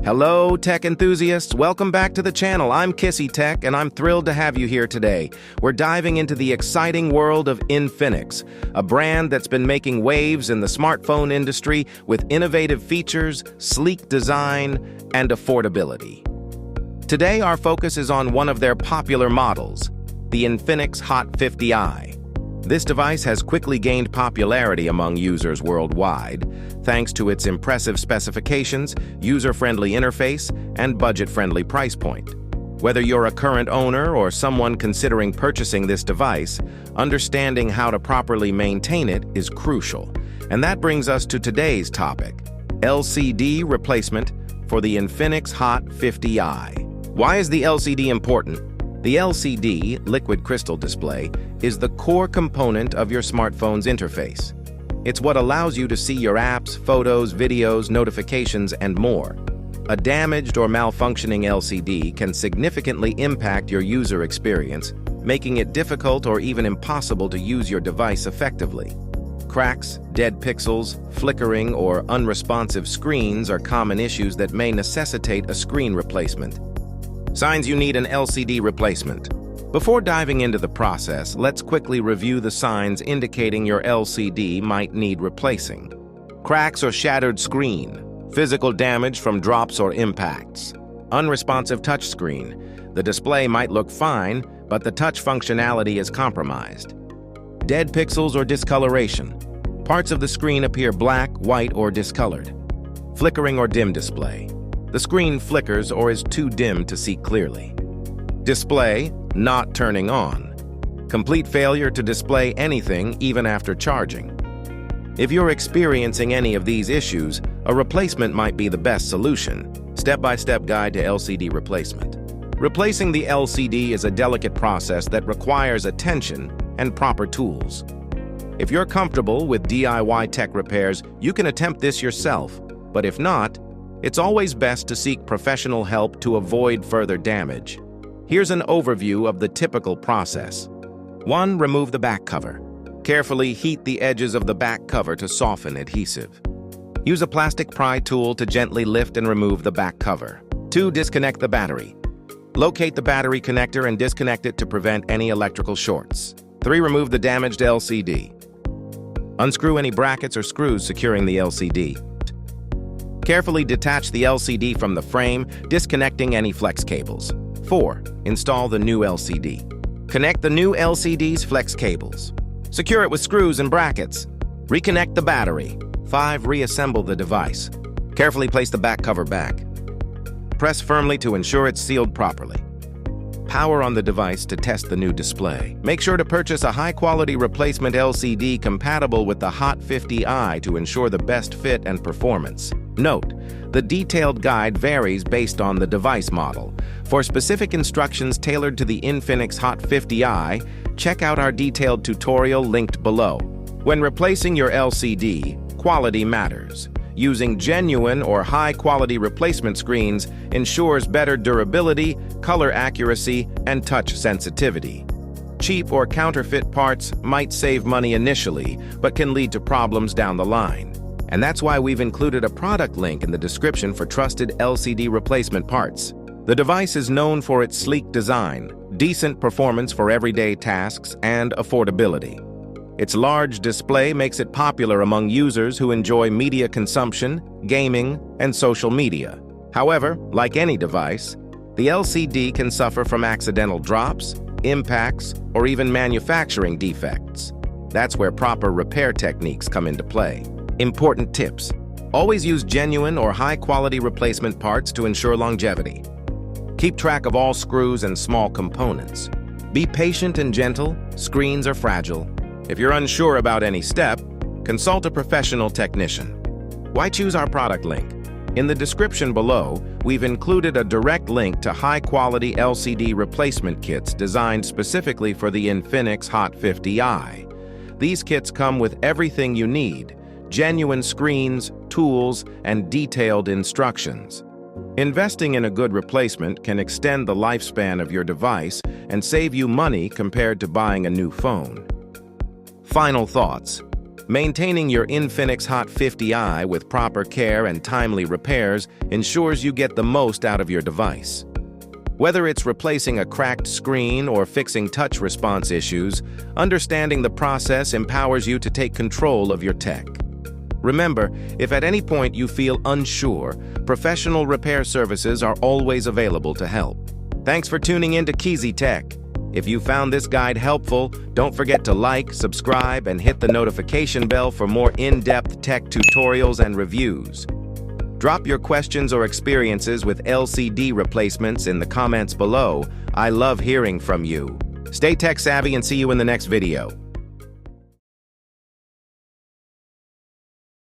Hello, tech enthusiasts. Welcome back to the channel. I'm Kissy Tech, and I'm thrilled to have you here today. We're diving into the exciting world of iNfinix, a brand that's been making waves in the smartphone industry with innovative features, sleek design, and affordability. Today, our focus is on one of their popular models, the iNfinix Hot 50i. This device has quickly gained popularity among users worldwide, thanks to its impressive specifications, user-friendly interface, and budget-friendly price point. Whether you're a current owner or someone considering purchasing this device, understanding how to properly maintain it is crucial. And that brings us to today's topic, LCD replacement for the iNfinix Hot 50i. Why is the LCD important? The LCD, liquid crystal display, is the core component of your smartphone's interface. It's what allows you to see your apps, photos, videos, notifications, and more. A damaged or malfunctioning LCD can significantly impact your user experience, making it difficult or even impossible to use your device effectively. Cracks, dead pixels, flickering, or unresponsive screens are common issues that may necessitate a screen replacement. Signs you need an LCD replacement. Before diving into the process, let's quickly review the signs indicating your LCD might need replacing. Cracks or shattered screen, physical damage from drops or impacts. Unresponsive touchscreen. The display might look fine, but the touch functionality is compromised. Dead pixels or discoloration. Parts of the screen appear black, white, or discolored. Flickering or dim display. The screen flickers or is too dim to see clearly. Display not turning on. Complete failure to display anything even after charging. If you're experiencing any of these issues, a replacement might be the best solution. Step-by-step guide to LCD replacement. Replacing the LCD is a delicate process that requires attention and proper tools. If you're comfortable with DIY tech repairs, you can attempt this yourself, but if not, it's always best to seek professional help to avoid further damage. Here's an overview of the typical process. 1. Remove the back cover. Carefully heat the edges of the back cover to soften adhesive. Use a plastic pry tool to gently lift and remove the back cover. 2. Disconnect the battery. Locate the battery connector and disconnect it to prevent any electrical shorts. 3. Remove the damaged LCD. Unscrew any brackets or screws securing the LCD. Carefully detach the LCD from the frame, disconnecting any flex cables. 4. Install the new LCD. Connect the new LCD's flex cables. Secure it with screws and brackets. Reconnect the battery. 5. Reassemble the device. Carefully place the back cover back. Press firmly to ensure it's sealed properly. Power on the device to test the new display. Make sure to purchase a high-quality replacement LCD compatible with the Hot 50i to ensure the best fit and performance. Note, the detailed guide varies based on the device model. For specific instructions tailored to the iNfinix Hot 50i, check out our detailed tutorial linked below. When replacing your LCD, quality matters. Using genuine or high-quality replacement screens ensures better durability, color accuracy, and touch sensitivity. Cheap or counterfeit parts might save money initially, but can lead to problems down the line. And that's why we've included a product link in the description for trusted LCD replacement parts. The device is known for its sleek design, decent performance for everyday tasks, and affordability. Its large display makes it popular among users who enjoy media consumption, gaming, and social media. However, like any device, the LCD can suffer from accidental drops, impacts, or even manufacturing defects. That's where proper repair techniques come into play. Important tips. Always use genuine or high-quality replacement parts to ensure longevity. Keep track of all screws and small components. Be patient and gentle. Screens are fragile. If you're unsure about any step, consult a professional technician. Why choose our product link? In the description below, we've included a direct link to high-quality LCD replacement kits designed specifically for the iNfinix Hot 50i. These kits come with everything you need: genuine screens, tools, and detailed instructions. Investing in a good replacement can extend the lifespan of your device and save you money compared to buying a new phone. Final thoughts. Maintaining your iNfinix Hot 50i with proper care and timely repairs ensures you get the most out of your device. Whether it's replacing a cracked screen or fixing touch response issues, understanding the process empowers you to take control of your tech. Remember, if at any point you feel unsure, professional repair services are always available to help. Thanks for tuning in to Kizzy Tech. If you found this guide helpful, don't forget to like, subscribe, and hit the notification bell for more in-depth tech tutorials and reviews. Drop your questions or experiences with LCD replacements in the comments below. I love hearing from you. Stay tech savvy and see you in the next video.